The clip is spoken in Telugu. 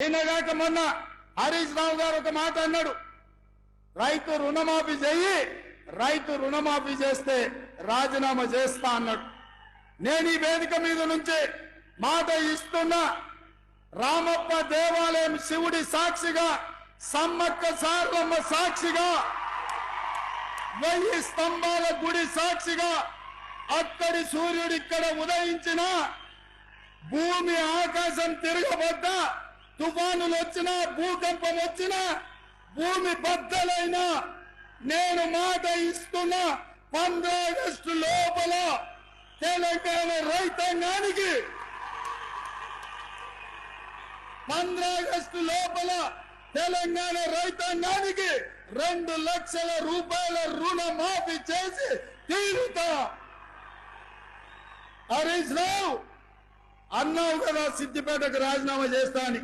నిన్నగాక మొన్న హరీష్ రావు గారు ఒక మాట అన్నాడు, రైతు రుణమాఫీ చెయ్యి, రైతు రుణమాఫీ చేస్తే రాజీనామా చేస్తా అన్నాడు. నేను ఈ వేదిక మీద నుంచి మాట ఇస్తున్నా, రామప్ప దేవాలయం శివుడి సాక్షిగా, సమ్మక్క సారలమ్మ సాక్షిగా, 1000 స్తంభాల గుడి సాక్షిగా, అక్కడి సూర్యుడు ఇక్కడ ఉదయించిన, భూమి ఆకాశం తిరగబడ్డా, తుఫానులు వచ్చినా, భూకంపం వచ్చినా, భూమి బద్దలైనా, నేను మాట ఇస్తున్నా 15 ఆగస్టు లోపల తెలంగాణ రైతాంగానికి 15 ఆగస్టు లోపల తెలంగాణ రైతాంగానికి 2 లక్షల రూపాయల రుణమాఫీ చేసి తీరుతా. హరీష్ రావు అన్నావు కదా సిద్దిపేటకు రాజీనామా చేస్తా అని.